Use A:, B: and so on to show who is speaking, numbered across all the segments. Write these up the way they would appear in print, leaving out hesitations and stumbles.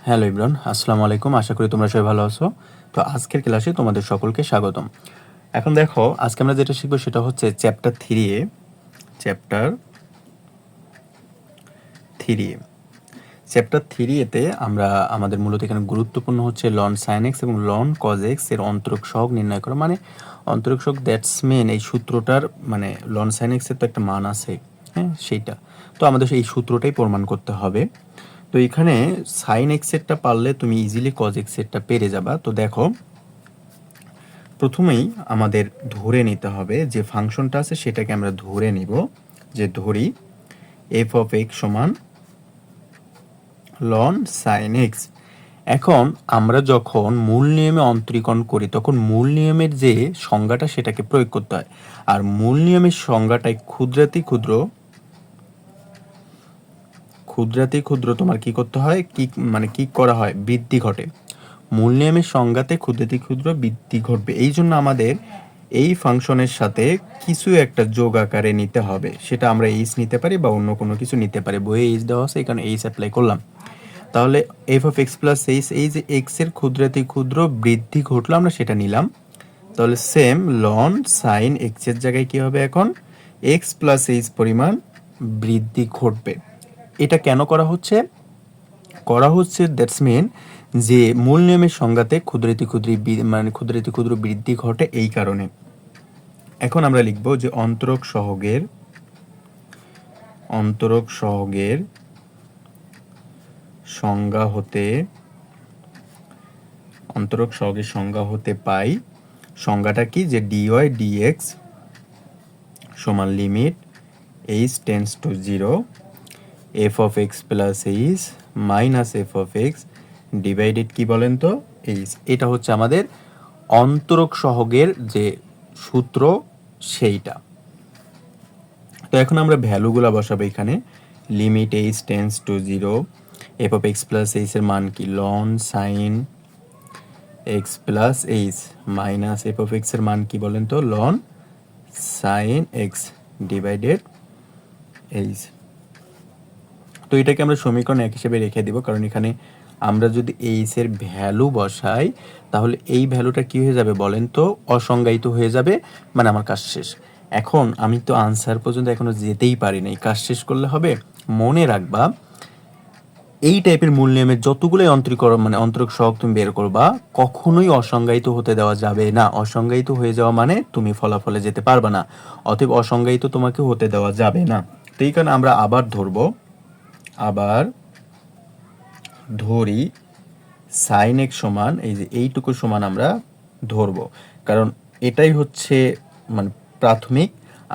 A: Hello Ibran, আসসালামু আলাইকুম। আশা করি তোমরা সবাই ভালো আছো। তো আজকের ক্লাসে তোমাদের সকলকে স্বাগতম। এখন দেখো, আজকে আমরা যেটা শিখবো সেটা হচ্ছে চ্যাপ্টার থ্রি চ্যাপ্টার থ্রি এতে আমরা আমাদের মূলত এখানে গুরুত্বপূর্ণ হচ্ছে লন সাইন এক্স এবং লন কজ এক্স এর অন্তরক সহগ নির্ণয় করা। মানে অন্তরক সহগ দ্যাটস মেন, এই সূত্রটার মানে লন সাইন এক্স এর তো একটা মান আছে, হ্যাঁ সেইটা। তো আমাদের এই সূত্রটাই প্রমাণ করতে হবে। তো এখানে সাইন এক্সেরটা পারলে তুমি ইজিলি কজ এক্সেরটা পেরে যাবা। তো দেখো, প্রথমেই আমাদের ধরে নিতে হবে যে ফাংশনটা আছে সেটাকে আমরা ধরে নিব, যে ধরি এফ অফ এক্স সমান লন সাইন এক্স। এখন আমরা যখন মূল নিয়মে অন্তরীকরণ করি তখন মূল নিয়মের যে সংজ্ঞাটা সেটাকে প্রয়োগ করতে হয়। আর মূল নিয়মের সংজ্ঞাটাই ক্ষুদ্রাতি ক্ষুদ্র তোমার কি করতে হয়, কি করা হয়, বৃদ্ধি ঘটে। মূল নিয়মের সংজ্ঞাতে ক্ষুদ্রাতি ক্ষুদ্র বৃদ্ধি ঘটবে, এই জন্য আমাদের এই ফাংশনের সাথে কিছু একটা যোগ আকারে নিতে হবে। সেটা আমরা এইচ নিতে পারি বা অন্য কোনো কিছু নিতে পারি। বইয়ে এইচ দেওয়া আছে, এখানে এইচ অ্যাপ্লাই করলাম। তাহলে F of x plus H, এই যে এক্স এর ক্ষুদ্রাতি ক্ষুদ্র বৃদ্ধি ঘটলো আমরা সেটা নিলাম। তাহলে সেম লন সাইন এক্স এর জায়গায় কি হবে, এখন এক্স প্লাস এইচ পরিমাণ বৃদ্ধি ঘটবে। এটা কেন করা হচ্ছে দ্যাটস মিন যে মূল নিয়মের সংজ্ঞাতে ক্ষুদ্রাতি ক্ষুদ্র বৃদ্ধি ঘটে এই কারণে। এখন আমরা লিখব যে অন্তরক সহগের সংজ্ঞা হতে পাই সংজ্ঞাটা কি, যে ডিওয়াই ডিএক্স সমান limit h tends to 0 F of x plus h minus F of x divided কি বলেন তো, এইচ। এটা হচ্ছে আমাদের অন্তরক সহগের যে সূত্র সেইটা। তো এখন আমরা ভ্যালুগুলা বসাবো এখানে। Limit h tends to 0 F of x plus H এর মান কি, loan sine x plus h minus F of x এর মান কি বলেন তো, loan sine x divided H. তো এটাকে আমরা সমীকরণ এক হিসেবে রেখে দিব, কারণ এখানে আমরা যদি এইচ এর ভ্যালু বসাই তাহলে এই ভ্যালুটা কি হয়ে যাবে বলেন তো, অসংজ্ঞায়িত হয়ে যাবে। মানে আমার কাজ শেষ। এখন আমি তো আনসার পর্যন্ত এখনো যেতেই পারি নাই, কাজ শেষ করলে হবে। মনে রাখবা, এই টাইপের মূল নিয়মের যতগুলোই অন্তরক সহগ তুমি বের করবা কখনোই অসংজ্ঞায়িত হতে দেওয়া যাবে না। অসংজ্ঞায়িত হয়ে যাওয়া মানে তুমি ফলাফলে যেতে পারবে না। অতএব অসংজ্ঞায়িত তোমাকে হতে দেওয়া যাবে না। তো এই কারণে আমরা আবার ধরি সাইন এক্স সমান, এই যে এইটুকু সমান আমরা ধরবো, কারণ এটাই হচ্ছে মানে প্রাথমিক।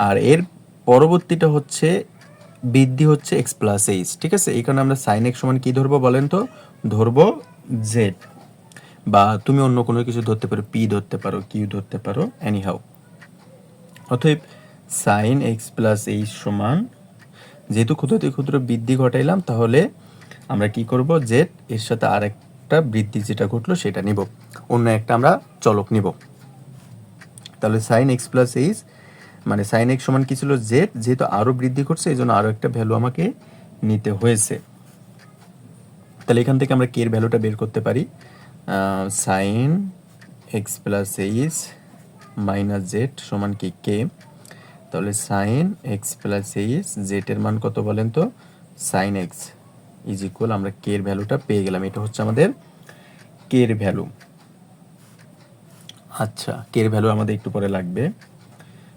A: আর এর পরবর্তীটা হচ্ছে বৃদ্ধি হচ্ছে এক্স প্লাস এইচ, ঠিক আছে। এই কারণে আমরা সাইন এক্স সমান কি ধরবো বলেন তো, ধরবো জেড, বা তুমি অন্য কোনো কিছু ধরতে পারো, পি ধরতে পারো, কিউ ধরতে পারো, এনিহাউ। অতএব সাইন এক্স প্লাস এইচ সমান, যেহেতু ক্ষুদ্রাতি ক্ষুদ্র বৃদ্ধি ঘটাইলাম তাহলে আমরা কি করব, জেড এর সাথে আরেকটা বৃদ্ধি যেটা ঘটলো সেটা নিব, অন্য একটা আমরা চলক নিব। তাহলে সাইন এক্স প্লাস এইচ মানে সাইন এক্স সমান কি ছিল, জেড, যেহেতু আরও বৃদ্ধি ঘটছে এই জন্য আরও একটা ভ্যালু আমাকে নিতে হয়েছে। তাহলে এখান থেকে আমরা কে এর ভ্যালুটা বের করতে পারি, sine x plus h minus z সমান কি কে। তাহলে sine x plus h, z এর মান কত বলেন তো, সাইন এক্স ইজ ইকুয়াল, আমরা কে এর ভ্যালুটা পেয়ে গেলাম। এটা হচ্ছে আমাদের কে এর ভ্যালু। আচ্ছা, কে এর ভ্যালু আমাদের একটু পরে লাগবে।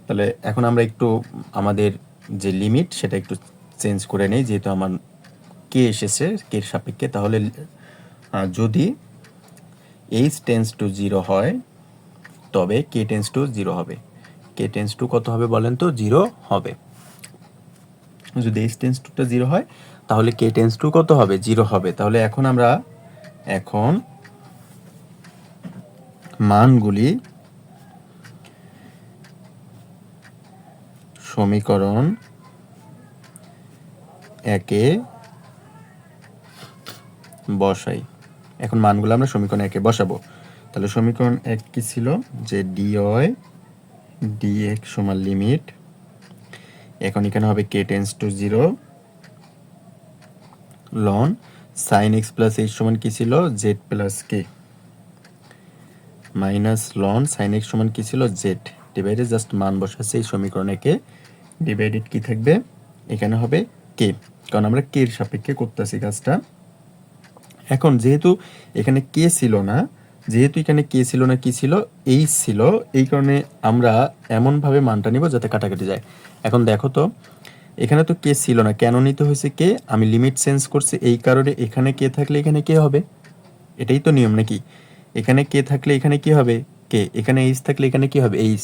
A: তাহলে এখন আমরা একটু আমাদের যে লিমিট সেটা একটু চেঞ্জ করে নেই, যেহেতু আমার কে এসেছে কে এর সাপেক্ষে। তাহলে যদি এইচ টেন্স টু 0 হয় তবে কে টেন্স টু 0 হবে। কে টেন্স টু কত হবে বলেন তো, 0 হবে। যদি এইচ টেন্স টুটা 0 হয় তাহলে কে টেন্স টু কত হবে, 0 হবে। তাহলে এখন আমরা মানগুলি সমীকরণ একে বসাই। এখন মানগুলো আমরা সমীকরণ একে বসাবো। তাহলে সমীকরণ এক কি ছিল, যে ডিওয়াই ডিএক্স সমান লিমিট, এখন এখানে হবে k tends to 0 ln sine x plus h সমান কি ছিল, z plus k, minus ln sine x সমান কি ছিল, জেড, ডিভাইডেড জাস্ট মান বসাচ্ছে এই সমীকরণে কে, ডিভাইডেড কি থাকবে, এখানে হবে কে, কারণ আমরা কে এর সাপেক্ষে করতেছি কাজটা। এখন যেহেতু এখানে কে ছিল না, যেহেতু এখানে কে ছিল না, কি ছিল, এইচ ছিল, এই কারণে আমরা এমনভাবে মানটা নিব যাতে কাটাকাটি যায়। এখন দেখো তো, এখানে তো কে ছিল না, কেন নিতে হয়েছে কে, আমি লিমিট চেঞ্জ করছি, এই কারণে এখানে কে থাকলে এখানে কে হবে, এটাই তো নিয়ম নাকি, এখানে কে থাকলে এখানে কি হবে, কে, এখানে এইচ থাকলে এখানে কি হবে, এইচ।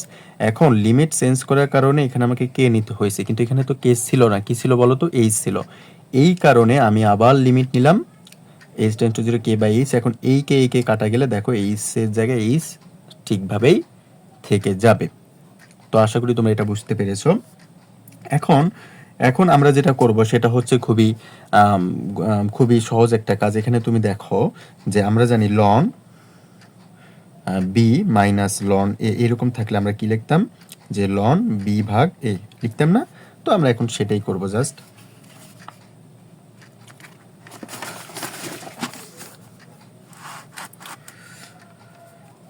A: এখন লিমিট চেঞ্জ করার কারণে এখানে আমাকে কে নিতে হয়েছে, কিন্তু এখানে তো কে ছিল না, কি ছিল বলো তো, এইচ ছিল, এই কারণে আমি আবার লিমিট নিলাম h tends to zero k by h. এখন এই কে কাটা গেলে দেখো এইচের জায়গায় এইচ ঠিকভাবেই থেকে যাবে। তো আশা করি তোমরা এটা বুঝতে পেরেছো। এখন এখন আমরা যেটা করব সেটা হচ্ছে খুবই সহজ একটা কাজ। এখানে তুমি দেখো যে আমরা জানি লন বি মাইনাস লন এ, এরকম থাকলে আমরা কি লিখতাম, যে লন বি ভাগ এ লিখতাম না, তো আমরা এখন সেটাই করব জাস্ট।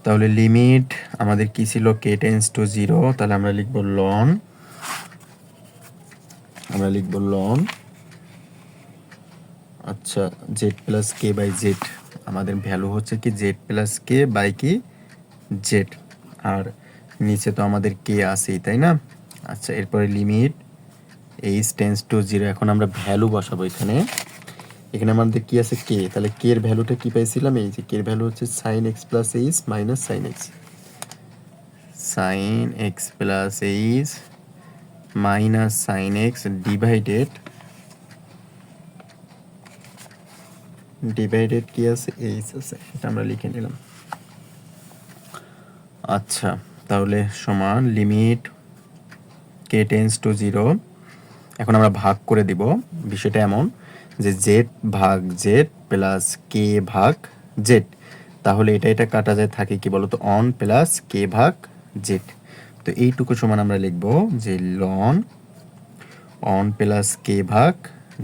A: তাহলে লিমিট আমাদের কি ছিল, কে টেন্স টু জিরো, তাহলে আমরা লিখব লন, আচ্ছা z plus k by z, আমাদের ভ্যালু হচ্ছে কি জেড প্লাস কে বাই কি জেড, আর নিচে তো আমাদের কে আছেই তাই না। আচ্ছা এরপরে limit h tends to zero, এখন আমরা ভ্যালু বসাবো এখানে, এখানে আমাদের কি আছে কে, তাহলে কে এর ভ্যালুটা কি পাইছিলাম, এই যে কে এর ভ্যালু হচ্ছে sine x plus h minus sine x, sine x plus h minus sine x divided কি আছে, এইচ আছে, এটা আমরা লিখে নিলাম। আচ্ছা তাহলে সমান limit k tends to zero, এখন আমরা ভাগ করে দিব, বিষয়টা এমন যে জেড ভাগ জেড প্লাস কে ভাগ জেড, তাহলে এটা কাটা যায়, থাকে কি বলতো, অন প্লাস কে ভাগ জেড। তো এইটুকু সমান আমরা লিখব যে লন অন প্লাস কে ভাগ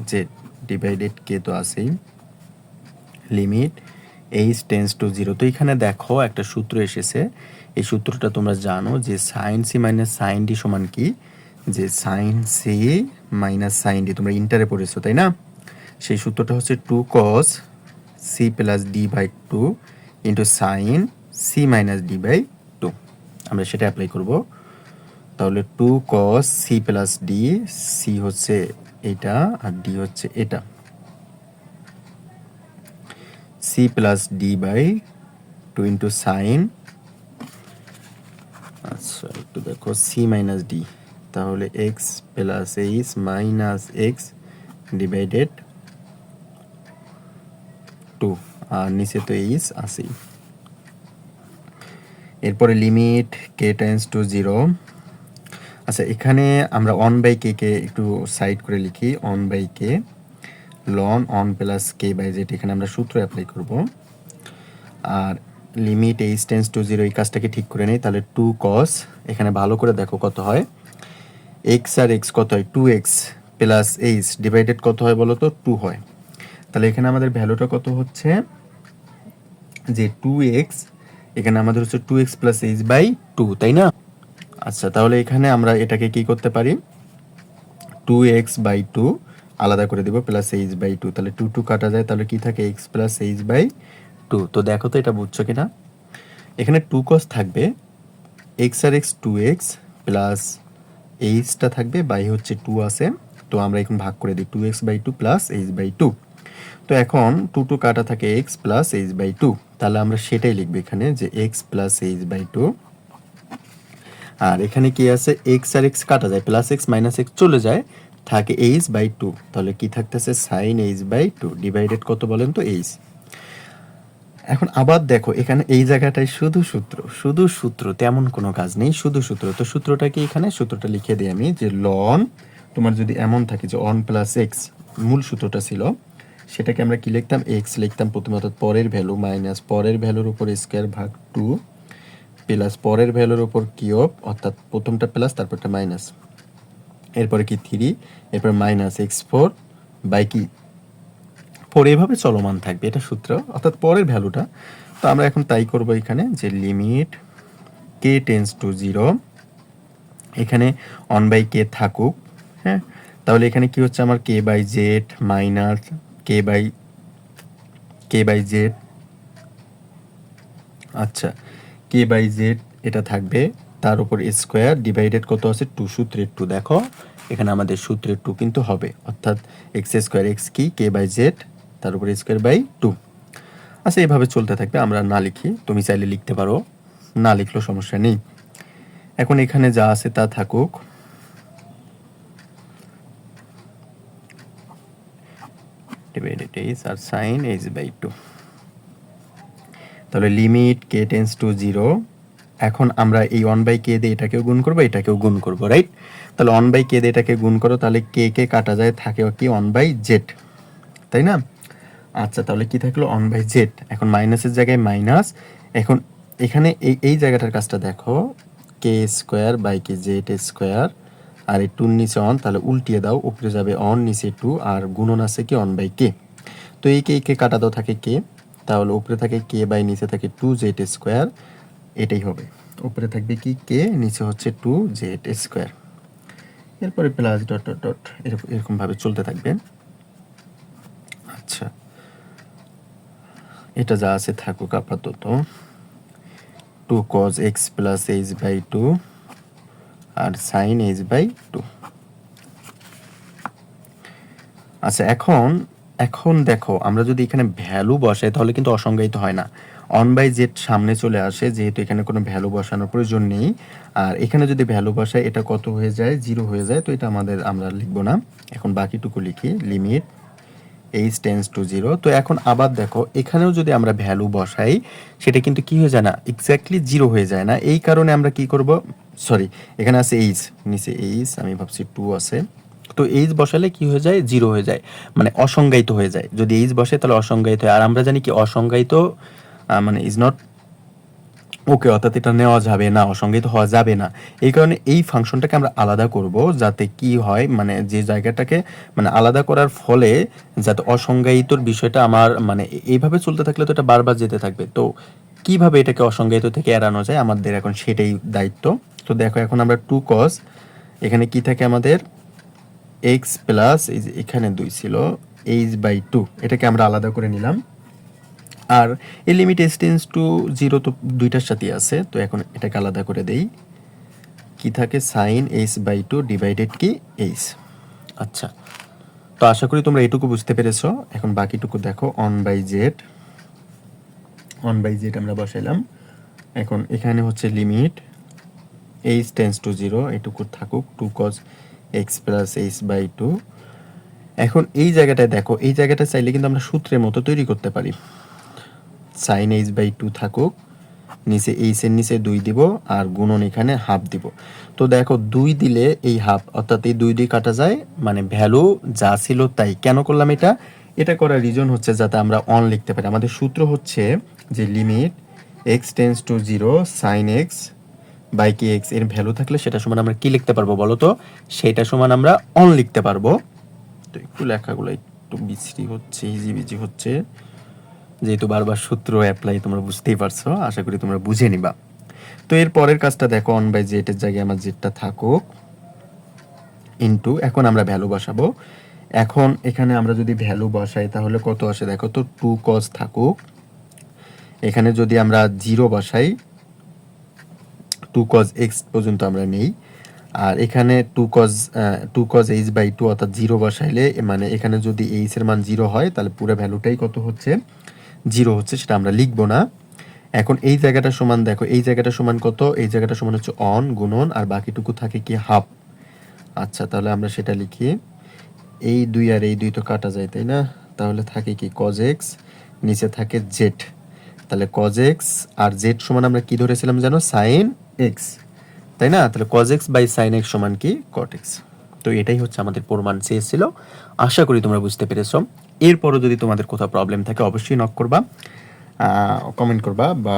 A: জেড ডিভাইডেড কে তো আছেই, limit h tends to zero. তো এখানে দেখো একটা সূত্র এসেছে, এই সূত্রটা তোমরা জানো যে sine C minus sine D সমান কি, যে sine C minus sine D, তোমরা ইন্টারে পড়েছো তাই না, সেই সূত্রটা হচ্ছে two cos C plus D by two into sine C minus D by two, আমরা সেটা অ্যাপ্লাই করব। তাহলে two cos C plus D, C হচ্ছে এটা আর ডি হচ্ছে এটা, C plus D by two into sine, আচ্ছা একটু দেখো সি মাইনাস ডি, তাহলে x plus h minus x divided two, আর নিচে তো এইচ আসি। এরপরে limit k tends to zero, আচ্ছা এখানে আমরা অন বাই কে কে একটু সাইড করে লিখি, one by k ln one plus k by z, এখানে আমরা সূত্র অ্যাপ্লাই করব। আর limit h tends to zero, এই কাজটাকে ঠিক করে নেই, তাহলে টু কস, এখানে ভালো করে দেখো কত হয়, এক্স আর এক্স কত হয়, two x plus h divided কত হয় বলো তো, টু হয়। তাহলে এখানে আমাদের ভ্যালুটা কত হচ্ছে, যে টু এক্স, এখানে আমাদের হচ্ছে two x plus h by two তাই না। আচ্ছা তাহলে এখানে আমরা এটাকে কি করতে পারি, টু এক্স বাই টু আলাদা করে দিব প্লাস এইচ বাই টু, তাহলে টু টু কাটা যায়, তাহলে কি থাকে x plus h by two. তো দেখো তো এটা বুঝছো কিনা, এখানে টু কস থাকবে, এক্স আর এক্স টু এক্স প্লাস এইচটা থাকবে, বাই হচ্ছে টু আছে, তো আমরা এখন ভাগ করে দিই two x by two plus h by two. তো এখন টু টু কাটা থাকে x plus h by two, তাহলে আমরা সেটাই লিখবো এখানে যে x plus h by two, আর এখানে কি আছে এক্স আর এক্স কাটা যায়, প্লাস এক্স মাইনাস এক্স চলে যায়, থাকে এইচ বাই টু, তাহলে কি থাকতেছে sine h by two divided কত বলেন তো এইচ। এখন আবার দেখো এখানে এই জায়গাটায় শুধু সূত্র তেমন কোনো কাজ নেই, শুধু সূত্র। তো সূত্রটা কি, এখানে সূত্রটা লিখে দিই আমি, যে লন তোমার যদি এমন থাকে যে অন প্লাস এক্স মূল সূত্রটা ছিল, সেটাকে আমরা কি লিখতাম, এক্স লিখতাম প্রথমে, অর্থাৎ পরের ভ্যালু মাইনাস পরের ভ্যালুর উপর স্কোয়ার ভাগ টু প্লাস পরের ভ্যালুর উপর কিউব, অর্থাৎ প্রথমটা প্লাস তারপরটা মাইনাস, এরপরে কি থ্রি, এরপর মাইনাস এক্স ফোর বাই কি পরে এভাবে চলমান থাকবে, এটা সূত্র, অর্থাৎ পরের ভ্যালুটা। তো আমরা এখন তাই করব এখানে, যে limit k tends to zero, এখানে 1/k থাকুক। হ্যাঁ, তাহলে এখানে কি হচ্ছে আমার k by z minus k by z, আচ্ছা কে বাই জেড এটা থাকবে, তার উপর স্কোয়ার ডিভাইডেড কত আছে 2, সূত্রের 2। দেখো এখানে আমাদের সূত্রের 2 কিন্তু হবে, অর্থাৎ এক্স স্কোয়ার এক্স কি কে বাই জেড তার উপর স্কোয়ার বাই 2। আচ্ছা এইভাবে চলতে থাকবে, আমরা না লিখি, তুমি চাইলে লিখতে পারো, না লিখলেও সমস্যা নেই। এখন এখানে যা আছে তা থাকুক, ডিভাইডেড এইচ আর সাইন এইচ বাই 2। তাহলে limit k tends to zero, এখন আমরা এই 1/k দিয়ে এটাকেও গুণ করবো, এটাকেও গুণ করবো, রাইট? তাহলে 1/k দিয়ে এটাকে গুণ করো, তাহলে কে কে কাটা যায়, থাকে কি 1/z, তাই না? আচ্ছা তাহলে কি থাকলো 1/z, এখন মাইনাসের জায়গায় মাইনাস। এখন এখানে এই জায়গাটার কাজটা দেখো, k square by k z square, আর এই 2 নিচে 1, তাহলে উল্টিয়ে দাও, উপরে যাবে 1 নিচে 2, আর গুণন আছে কি 1/k। তো এই কে কাটা দাও, থাকে কে, তাহলে উপরে থাকে কে বাই নিচে থাকে 2z স্কোয়ার, এটাই হবে। উপরে থাকবে কি কে, নিচে হচ্ছে 2z স্কোয়ার, এরপরে প্লাস ডট ডট ডট এরকম ভাবে চলতে থাকবে। আচ্ছা এটা যা আছে থাকুক আপাতত, 2 cos x plus h by 2 আর সাইন এইচ বাই 2। আচ্ছা এখন এখন দেখো, আমরা যদি এখানে ভ্যালু বসাই তাহলে কিন্তু অসংজ্ঞায়িত হয় না, 1/z সামনে চলে আসে, যেহেতু এখানে কোনো ভ্যালু বসানোর প্রয়োজন নেই। আর এখানে যদি ভ্যালু বসাই এটা কত হয়ে যায়, 0 হয়ে যায়, তো এটা আমরা লিখবো না। এখন বাকিটুকু লিখি, limit h tends to zero. তো এখন আবার দেখো এখানেও যদি আমরা ভ্যালু বসাই, সেটা কিন্তু কি হয়ে যায় না, এক্স্যাক্টলি 0 হয়ে যায় না। এই কারণে আমরা কি করব, সরি এখানে আছে এইচ, নিচে এইচ, আমি ভাবছি 2 আছে, তো এইচ বসালে কি হয়ে যায়, 0 হয়ে যায়, মানে অসংজ্ঞায়িত হয়ে যায়। যদি এইচ বসে তাহলে অসংজ্ঞায়িত হয়, আর আমরা জানি কি অসংজ্ঞায়িত মানে ইজ নট ওকে, অর্থাৎ এটা নেওয়া যাবে না, অসংজ্ঞায়িত হওয়া যাবে না। এই কারণে এই ফাংশনটাকে আমরা আলাদা করব, যাতে কি হয়, মানে যে জায়গাটাকে মানে আলাদা করার ফলে যাতে অসংজ্ঞায়িতর বিষয়টা আমার মানে এইভাবে চলতে থাকলে তো এটা বারবার যেতে থাকবে। তো কিভাবে এটাকে অসংজ্ঞায়িত থেকে এড়ানো যায়, আমাদের এখন সেটাই দায়িত্ব। তো দেখো এখন আমরা 2 cos, এখানে কি থাকে আমাদের x প্লাস এখানে 2 ছিল h বাই 2, এটাকে আমরা আলাদা করে নিলাম। আর এই limit S tense to zero তো দুইটার সাথে আছে, তো এখন এটাকে আলাদা করে দেই, কি থাকে সাইন এইচ বাই 2 ডিভাইডেড কি এইচ। আচ্ছা তো আশা করি তোমরা এটুকু বুঝতে পেরেছো। এখন বাকিটুকু দেখো, 1/z আমরা বসাইলাম। এখন এখানে হচ্ছে limit h tends to zero, এটুকু থাকুক, 2 cos x plus h by 2। এখন এই জায়গাটায় দেখো, এই জায়গাটা চাইলে কিন্তু আমরা সূত্রের মতো তৈরি করতে পারি, সাইন এইচ বাই 2 থাকুক, নিচে এইচ এর নিচে 2 দিব, আর গুণন এখানে হাফ দিব। তো দেখো 2 দিলে এই হাফ, অর্থাৎ এই 2 কাটা যায়, মানে ভ্যালু যা ছিল তাই। কেন করলাম এটা করার রিজন হচ্ছে যাতে আমরা অন লিখতে পারি। আমাদের সূত্র হচ্ছে যে limit x tends to zero sine x by কি এক্স এর ভ্যালু থাকলে সেটা সমান আমরা কি লিখতে পারবো বলো তো, সেটা সমান আমরা অন লিখতে পারবো। তো একটু লেখাগুলো একটু বিশ্রী হচ্ছে, হিজিবিজি হচ্ছে, যেহেতু বারবার সূত্র অ্যাপ্লাই তোমরা বুঝতেই পারছো, আশা করি তোমরা বুঝে নিবা। তো এর পরের কাজটা দেখো, 1/z এর জায়গায় আমার জেডটা থাকুক, ইনটু এখন আমরা ভ্যালু বসাবো। এখন এখানে আমরা যদি ভ্যালু বসাই তাহলে কত আসে দেখো তো, 2 cos থাকুক, এখানে যদি আমরা 0 বসাই, 2 cos x পর্যন্ত আমরা নেই, আর এখানে 2 cos h বাই 2 অর্থাৎ 0 বসাইলে, মানে এখানে যদি h এর মান 0 হয় তাহলে পুরো ভ্যালুটাই কত হচ্ছে, 0 হচ্ছে, সেটা আমরা লিখবো না। এখন এই জায়গাটা সমান দেখো, এই জায়গাটা সমান কত, এই জায়গাটা সমান হচ্ছে অন গুণন, আর বাকিটুকু থাকে কি হাফ। আচ্ছা তাহলে আমরা সেটা লিখি, এই 2 আর এই 2 তো কাটা যায় তাই না, তাহলে থাকে কি cos x, নিচে থাকে z, তাহলে cos x আর z সমান আমরা কি ধরেছিলাম জানো, sin x, তাই না? তাহলে cos x by sin x সমান কি cot x। তো এটাই হচ্ছে আমাদের প্রমাণ চেয়েছিল। আশা করি তোমরা বুঝতে পেরেছো। এরপরও যদি তোমাদের কোথাও প্রবলেম থাকে অবশ্যই নক করবা, কমেন্ট করবা, বা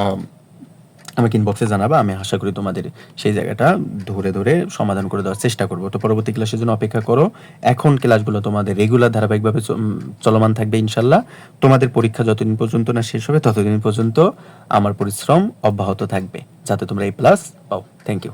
A: আমাকে ইনবক্সে জানাবা, আমি আশা করি তোমাদের সেই জায়গাটা ধরে ধরে সমাধান করে দেওয়ার চেষ্টা করব। তো পরবর্তী ক্লাসের জন্য অপেক্ষা করো। এখন ক্লাসগুলো তোমাদের রেগুলার ধারাবাহিকভাবে চলমান থাকবে ইনশাল্লাহ। তোমাদের পরীক্ষা যতদিন পর্যন্ত না শেষ হবে ততদিন পর্যন্ত আমার পরিশ্রম অব্যাহত থাকবে যাতে তোমরা A+ পাও। Thank you.